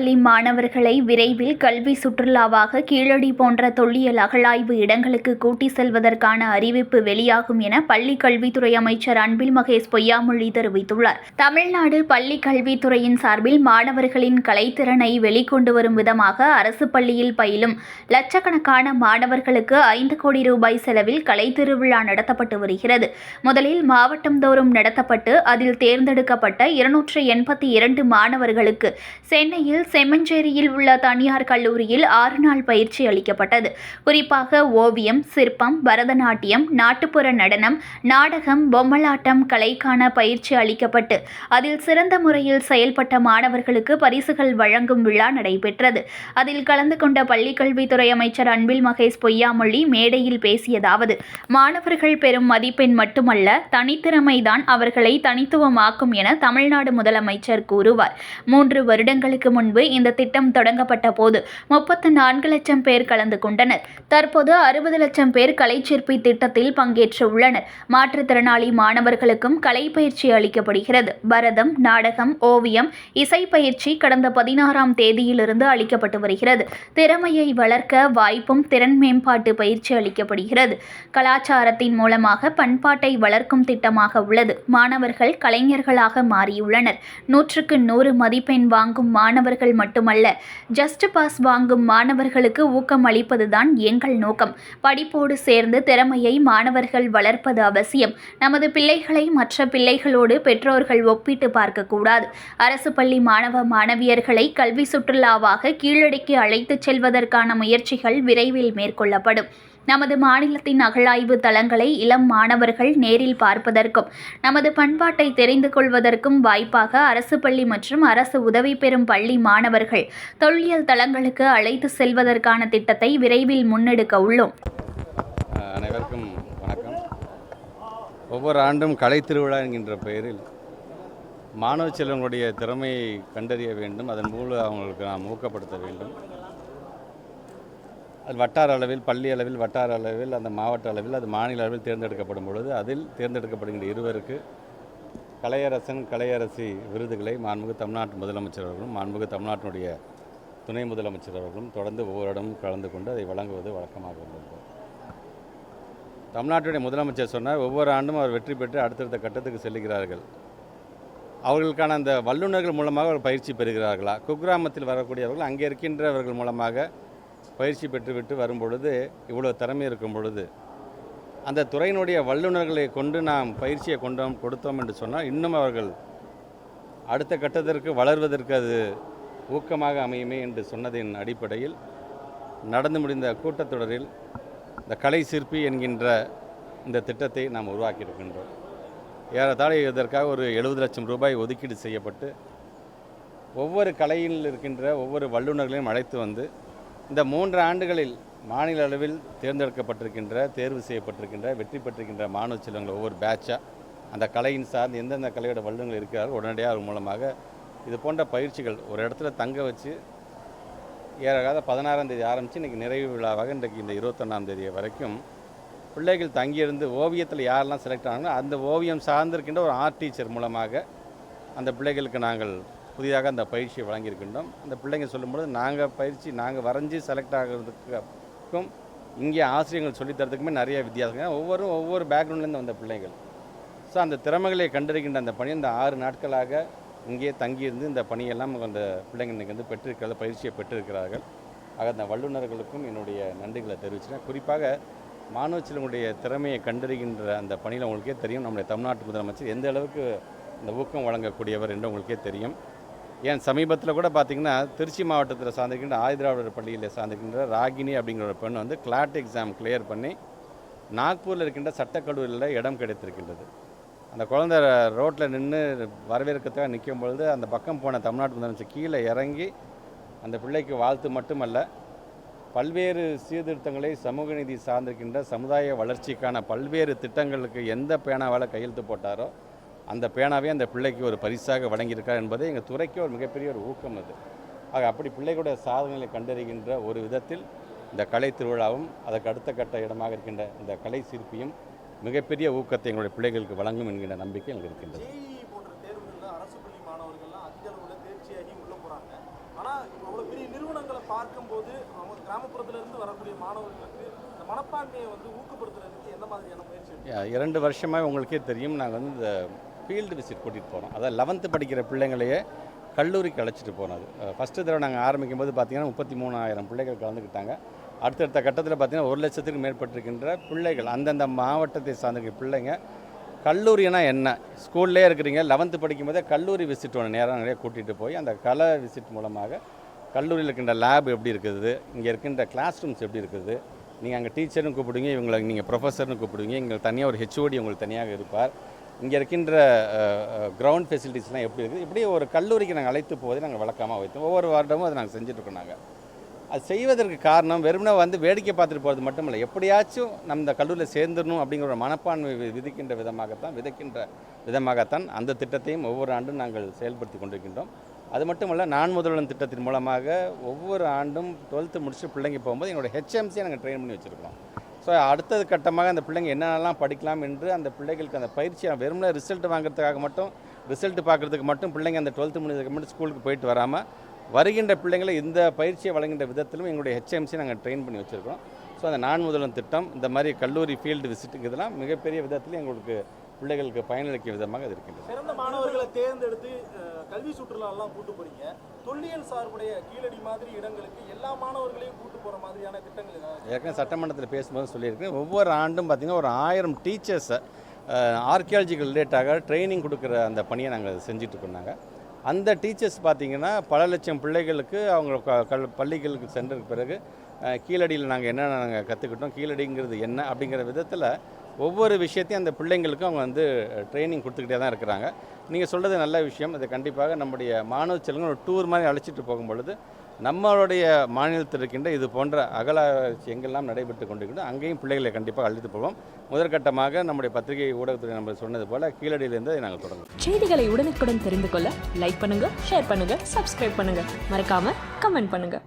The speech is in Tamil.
பள்ளி மாணவர்களை விரைவில் கல்வி சுற்றுலாவாக கீழடி போன்ற தொல்லியல் அகழாய்வு இடங்களுக்கு கூட்டி செல்வதற்கான அறிவிப்பு வெளியாகும் என பள்ளி கல்வித்துறை அமைச்சர் அன்பில் மகேஷ் பொய்யாமொழி தெரிவித்துள்ளார். தமிழ்நாடு பள்ளி கல்வித்துறையின் சார்பில் மாணவர்களின் கலைத்திறனை வெளிக்கொண்டு வரும் விதமாக அரசு பள்ளியில் பயிலும் லட்சக்கணக்கான மாணவர்களுக்கு 5 கோடி ரூபாய் செலவில் கலைத்திருவிழா நடத்தப்பட்டு வருகிறது. முதலில் மாவட்டந்தோறும் நடத்தப்பட்டு அதில் தேர்ந்தெடுக்கப்பட்ட 282 மாணவர்களுக்கு சென்னையில் செம்மஞ்சேரியில் உள்ள தனியார் கல்லூரியில் 6 நாள் பயிற்சி அளிக்கப்பட்டது. குறிப்பாக ஓவியம், சிற்பம், பரதநாட்டியம், நாட்டுப்புற நடனம், நாடகம், பொம்மலாட்டம் கலைக்கான பயிற்சி அளிக்கப்பட்டு அதில் சிறந்த முறையில் செயல்பட்ட மாணவர்களுக்கு பரிசுகள் வழங்கும் விழா நடைபெற்றது. அதில் கலந்து கொண்ட பள்ளிக்கல்வித்துறை அமைச்சர் அன்பில் மகேஷ் பொய்யாமொழி மேடையில் பேசியதாவது: மாணவர்கள் பெறும் மதிப்பெண் மட்டுமல்ல, தனித்திறமைதான் அவர்களை தனித்துவமாக்கும் என தமிழ்நாடு முதலமைச்சர் கூறுவார். 3 வருடங்களுக்கு முன்பு இந்த திட்டம் தொடங்கப்பட்ட போது 34 லட்சம் பேர் கலந்து கொண்டனர். தற்போது 60 லட்சம் பேர் கலைச்சிற்பி திட்டத்தில் பங்கேற்று உள்ளனர். மாற்றுத்திறனாளி மாணவர்களுக்கும் கலை பயிற்சி அளிக்கப்படுகிறது. பரதம், நாடகம், ஓவியம், இசை பயிற்சி கடந்த 16ஆம் தேதியிலிருந்து அளிக்கப்பட்டு வருகிறது. திறமையை வளர்க்க வாய்ப்பும் திறன் மேம்பாட்டு பயிற்சி அளிக்கப்படுகிறது. கலாச்சாரத்தின் மூலமாக பண்பாட்டை வளர்க்கும் திட்டமாக உள்ளது. மாணவர்கள் கலைஞர்களாக மாறியுள்ளனர். 100க்கு 100 மதிப்பெண் வாங்கும் மாணவர்கள் மட்டுமல்ல, ஜஸ்ட் பாஸ் வாங்கும் மாணவர்களுக்கு ஊக்கம் அளிப்பதுதான் எங்கள் நோக்கம். படிப்போடு சேர்ந்து திறமையை மாணவர்கள் வளர்ப்பது அவசியம். நமது பிள்ளைகளை மற்ற பிள்ளைகளோடு பெற்றோர்கள் ஒப்பிட்டு பார்க்கக்கூடாது. அரசு பள்ளி மாணவ மாணவியர்களை கல்வி சுற்றுலாவாக கீழடிக்கு அழைத்துச் செல்வதற்கான முயற்சிகள் விரைவில் மேற்கொள்ளப்படும். நமது மாநிலத்தின் அகழாய்வு தளங்களை இளம் மாணவர்கள் நேரில் பார்ப்பதற்கும் நமது பண்பாட்டை தெரிந்து கொள்வதற்கும் வாய்ப்பாக அரசு பள்ளி மற்றும் அரசு உதவி பெறும் பள்ளி மாணவர்கள் தொல்லியல் தளங்களுக்கு அழைத்து செல்வதற்கான திட்டத்தை விரைவில் முன்னெடுக்க உள்ளோம். அனைவருக்கும் வணக்கம். ஒவ்வொரு ஆண்டும் கலை திருவிழா என்கின்ற பெயரில் மாணவ செல்வங்களுடைய திறமையை கண்டறிய வேண்டும். அதன் மூலம் அவங்களுக்கு நாம் ஊக்கப்படுத்த வேண்டும். அது வட்டார அளவில், பள்ளி அளவில், வட்டார அளவில், அந்த மாவட்ட அளவில், அது மாநில அளவில் தேர்ந்தெடுக்கப்படும் பொழுது அதில் தேர்ந்தெடுக்கப்படுகின்ற இருவருக்கு கலையரசன், கலையரசி விருதுகளை மாண்புமிகு தமிழ்நாட்டு முதலமைச்சர் அவர்களும் மாண்புமிகு தமிழ்நாட்டினுடைய துணை முதலமைச்சர் அவர்களும் தொடர்ந்து ஒவ்வொரு இடமும் கலந்து கொண்டு அதை வழங்குவது வழக்கமாக உள்ளது. தமிழ்நாட்டுடைய முதலமைச்சர் சொன்னார், ஒவ்வொரு ஆண்டும் அவர் வெற்றி பெற்று அடுத்தடுத்த கட்டத்துக்கு செல்லுகிறார்கள். அவர்களுக்கான அந்த வல்லுநர்கள் மூலமாக அவர் பயிற்சி பெறுகிறார்களா? குக்கிராமத்தில் வரக்கூடியவர்கள் அங்கே இருக்கின்றவர்கள் மூலமாக பயிற்சி பெற்றுவிட்டு வரும்பொழுது, இவ்வளோ திறமை இருக்கும் பொழுது அந்த துறையினுடைய வல்லுநர்களை கொண்டு நாம் பயிற்சியை கொடுத்தோம் என்று சொன்னால் இன்னும் அவர்கள் அடுத்த கட்டத்திற்கு வளர்வதற்கு அது ஊக்கமாக அமையுமே என்று சொன்னதின் அடிப்படையில் நடந்து முடிந்த கூட்டத்தொடரில் இந்த கலை சிற்பி என்கின்ற இந்த திட்டத்தை நாம் உருவாக்கியிருக்கின்றோம். ஏறத்தாழ இதற்காக ஒரு 70 லட்சம் ரூபாய் ஒதுக்கீடு செய்யப்பட்டு ஒவ்வொரு கலையில் இருக்கின்ற ஒவ்வொரு வல்லுநர்களையும் அழைத்து வந்து இந்த 3 ஆண்டுகளில் மாநில அளவில் தேர்ந்தெடுக்கப்பட்டிருக்கின்ற, தேர்வு செய்யப்பட்டிருக்கின்ற, வெற்றி பெற்றிருக்கின்ற மாணவ செல்வங்கள் ஒவ்வொரு பேட்சாக அந்த கலையின் சார்ந்து எந்தெந்த கலையோட வல்லுநர்கள் இருக்கிறார்கள் உடனடியாக அது மூலமாக இது போன்ற பயிற்சிகள் ஒரு இடத்துல தங்க வச்சு ஏறகாத 16ஆம் தேதி ஆரம்பித்து இன்றைக்கி நிறைவு விழாவாக இன்றைக்கு இந்த 21ஆம் தேதி வரைக்கும் பிள்ளைகள் தங்கியிருந்து ஓவியத்தில் யாரெல்லாம் செலக்ட் ஆனாங்களோ அந்த ஓவியம் சார்ந்திருக்கின்ற ஒரு ஆர்ட் டீச்சர் மூலமாக அந்த பிள்ளைகளுக்கு நாங்கள் புதிதாக அந்த பயிற்சியை வழங்கியிருக்கின்றோம். அந்த பிள்ளைங்க சொல்லும்போது நாங்கள் வரைஞ்சி செலக்ட் ஆகிறதுக்கும் இங்கே ஆசிரியர்கள் சொல்லித்தரதுக்குமே நிறைய வித்தியாசம். ஒவ்வொரு பேக்ரவுண்ட்லேருந்து வந்த பிள்ளைகள். ஸோ அந்த திறமைகளை கண்டறிகின்ற அந்த பணி இந்த 6 நாட்களாக இங்கே தங்கியிருந்து இந்த பணியெல்லாம் அந்த பிள்ளைங்க இன்றைக்கி வந்து பெற்றிருக்கிற பயிற்சியை பெற்றிருக்கிறார்கள். ஆக அந்த வல்லுநர்களுக்கும் என்னுடைய நன்றிகளை தெரிவிச்சுக்கிறேன். குறிப்பாக மாணவ செல்வங்களுடைய திறமையை கண்டறிகின்ற அந்த பணியில் உங்களுக்கே தெரியும், நம்முடைய தமிழ்நாட்டு முதலமைச்சர் எந்த அளவுக்கு இந்த ஊக்கம் வழங்கக்கூடியவர் என்று உங்களுக்கே தெரியும். ஏன் சமீபத்தில் கூட பார்த்திங்கன்னா திருச்சி மாவட்டத்தில் சார்ந்திருக்கின்ற ஆதிதிராவிடர் பள்ளியில் சார்ந்திருக்கின்ற ராகினி அப்படிங்கிற ஒரு பெண் வந்து கிளாட் எக்ஸாம் கிளியர் பண்ணி நாக்பூரில் இருக்கின்ற சட்டக்கல்லூரியில் இடம் கிடைத்திருக்கின்றது. அந்த குழந்தை ரோட்டில் நின்று வரவேற்கிறதுக்காக நிற்கும் பொழுது அந்த பக்கம் போன தமிழ்நாட்டு முதலமைச்சர் கீழே இறங்கி அந்த பிள்ளைக்கு வாழ்த்து மட்டுமல்ல, பல்வேறு சீர்திருத்தங்களை சமூக நீதி சார்ந்திருக்கின்ற சமுதாய வளர்ச்சிக்கான பல்வேறு திட்டங்களுக்கு எந்த பேனாவால் கையெழுத்து போட்டாரோ அந்த பேனாவே அந்த பிள்ளைக்கு ஒரு பரிசாக வழங்கியிருக்கார் என்பது எங்கள் துறைக்கு ஒரு மிகப்பெரிய ஒரு ஊக்கம் அது. ஆக அப்படி பிள்ளைகளுடைய சாதனைகளை கண்டறிகின்ற ஒரு விதத்தில் இந்த கலை திருவிழாவும் அதற்கு அடுத்த கட்ட இடமாக இருக்கின்ற இந்த கலை சிற்பியும் மிகப்பெரிய ஊக்கத்தை எங்களுடைய பிள்ளைகளுக்கு வழங்கும் என்கின்ற நம்பிக்கை எங்களுக்கு இருக்கின்றது. போன்ற தேர்வுகளில் அரசு பள்ளி மாணவர்கள்லாம் அதிக அளவில் தேர்ச்சியாகி உள்ள போகிறாங்க. ஆனால் பார்க்கும்போது அவங்க கிராமப்புறத்திலிருந்து வரக்கூடிய மாணவர்களுக்கு இந்த மனப்பான்மையை வந்து ஊக்கப்படுத்துறதுக்கு எந்த மாதிரியான முயற்சி இருக்கு? 2 வருஷமாக உங்களுக்கே தெரியும், நாங்கள் வந்து இந்த ஃபீல்டு விசிட் கூட்டிகிட்டு போகிறோம். அதாவது 11th படிக்கிற பிள்ளைங்களையே கல்லூரிக்கு அழைச்சிட்டு போனது. ஃபஸ்ட்டு தடவை நாங்கள் ஆரம்பிக்கும் போது பார்த்திங்கன்னா 33,000 பிள்ளைகள் கலந்துக்கிட்டாங்க. அடுத்தடுத்த கட்டத்தில் பார்த்திங்கன்னா 1 லட்சத்துக்கு மேற்பட்டிருக்கின்ற பிள்ளைகள் அந்தந்த மாவட்டத்தை சார்ந்த பிள்ளைங்க. கல்லூரினா என்ன, ஸ்கூல்லே இருக்கிறீங்க, 11th படிக்கும்போதே கல்லூரி விசிட் ஒன்று நிறைய கூட்டிகிட்டு போய் அந்த கலை விசிட் மூலமாக கல்லூரியில் இருக்கின்ற லேப் எப்படி இருக்குது, இங்கே இருக்கின்ற கிளாஸ் ரூம்ஸ் எப்படி இருக்குது, நீங்கள் அங்கே டீச்சர்னு கூப்பிடுவீங்க, இவங்களை நீங்கள் ப்ரொஃபஸர்னு கூப்பிடுவீங்க, இங்கே தனியாக ஒரு ஹெச்ஓடி உங்களுக்கு தனியாக இருப்பார், இங்கே இருக்கின்ற கிரவுண்ட் ஃபெசிலிட்டிஸ்லாம் எப்படி இருக்குது, இப்படி ஒரு கல்லூரிக்கு நாங்கள் அழைத்து போவதை நாங்கள் வழக்கமாக வைத்தோம். ஒவ்வொரு வார்டமும் அதை நாங்கள் செஞ்சுட்ருக்கோம். நாங்கள் அது செய்வதற்கு காரணம் வெறுமனே வந்து வேடிக்கை பார்த்துட்டு போகிறது மட்டும் இல்லை, எப்படியாச்சும் நம்ம இந்த கல்லூரியில் சேர்ந்துடணும் அப்படிங்கிற ஒரு மனப்பான்மை விதிக்கின்ற விதமாகத்தான் அந்த திட்டத்தையும் ஒவ்வொரு ஆண்டும் நாங்கள் செயல்படுத்தி கொண்டிருக்கின்றோம். அது மட்டுமல்ல, நான் முதல்வன் திட்டத்தின் மூலமாக ஒவ்வொரு ஆண்டும் 12th முடிச்சுட்டு பிள்ளைங்க போகும்போது எங்களோட ஹெச்எம்சியை நாங்கள் ட்ரெயின் பண்ணி வச்சுருக்கோம். ஸோ அடுத்தது கட்டமாக அந்த பிள்ளைங்க என்னென்னலாம் படிக்கலாம் என்று அந்த பிள்ளைகளுக்கு அந்த பயிற்சியை வெறுமனே ரிசல்ட் வாங்குறதுக்காக மட்டும், ரிசல்ட் பார்க்குறதுக்கு மட்டும் பிள்ளைங்க அந்த 12th முடிஞ்சதுக்கு மட்டும் ஸ்கூலுக்கு போயிட்டு வராமல் வருகின்ற பிள்ளைங்களை இந்த பயிற்சியை வழங்குகின்ற விதத்திலும் எங்களுடைய ஹெச்எம்சியை நாங்கள் ட்ரெயின் பண்ணி வச்சுருக்கோம். ஸோ அந்த நான் முதல்வன் திட்டம், இந்த மாதிரி கல்லூரி ஃபீல்டு விசிட்டுக்கு இதெல்லாம் மிகப்பெரிய விதத்தில் எங்களுக்கு பிள்ளைகளுக்கு பயனளிக்கும் விதமாக அது இருக்கின்றது. சிறந்த மாணவர்களை தேர்ந்தெடுத்து கல்வி சுற்றுலாலாம் கூட்டு போறீங்க. தொல்லியல் சார்புடைய கீழடி மாதிரி இடங்களுக்கு எல்லா மாணவர்களையும் கூட்டு போகிற மாதிரியான திட்டங்கள் ஏதாவது? ஏற்கனவே சட்டமன்றத்தில் பேசும்போது சொல்லியிருக்கேன், ஒவ்வொரு ஆண்டும் பார்த்திங்கன்னா ஒரு 1000 டீச்சர்ஸை ஆர்கியாலஜிக்கல் ரிலேட்டாக ட்ரைனிங் கொடுக்குற அந்த பணியை நாங்கள் செஞ்சிட்ருக்கோம். அந்த டீச்சர்ஸ் பார்த்திங்கன்னா பல லட்சம் பிள்ளைகளுக்கு அவங்க பள்ளிகளுக்கு சென்றதுக்கு பிறகு கீழடியில் நாங்கள் என்னென்ன நாங்கள் கற்றுக்கிட்டோம், கீழடிங்கிறது என்ன அப்படிங்கிற விதத்தில் ஒவ்வொரு விஷயத்தையும் அந்த பிள்ளைங்களுக்கும் அவங்க வந்து ட்ரைனிங் கொடுத்துக்கிட்டே தான் இருக்கிறாங்க. நீங்கள் சொல்கிறது நல்ல விஷயம். அது கண்டிப்பாக நம்முடைய மாணவ செல்வங்கள் ஒரு டூர் மாதிரி அழைச்சிட்டு போகும்பொழுது நம்மளுடைய மாநிலத்தில் இருக்கின்ற இது போன்ற அகலாராய்ச்சி எங்கெல்லாம் நடைபெற்று கொண்டிருக்கின்றோ அங்கேயும் பிள்ளைகளை கண்டிப்பாக அழைத்து போவோம். முதற்கட்டமாக நம்முடைய பத்திரிகை ஊடகத்துறை நம்ம சொன்னது போல் கீழடியிலிருந்து நாங்கள் தொடங்குவோம். செய்திகளை உடனுக்குடன் தெரிந்து கொள்ள லைக் பண்ணுங்கள், ஷேர் பண்ணுங்கள், சப்ஸ்கிரைப் பண்ணுங்கள், மறக்காமல் கமெண்ட் பண்ணுங்கள்.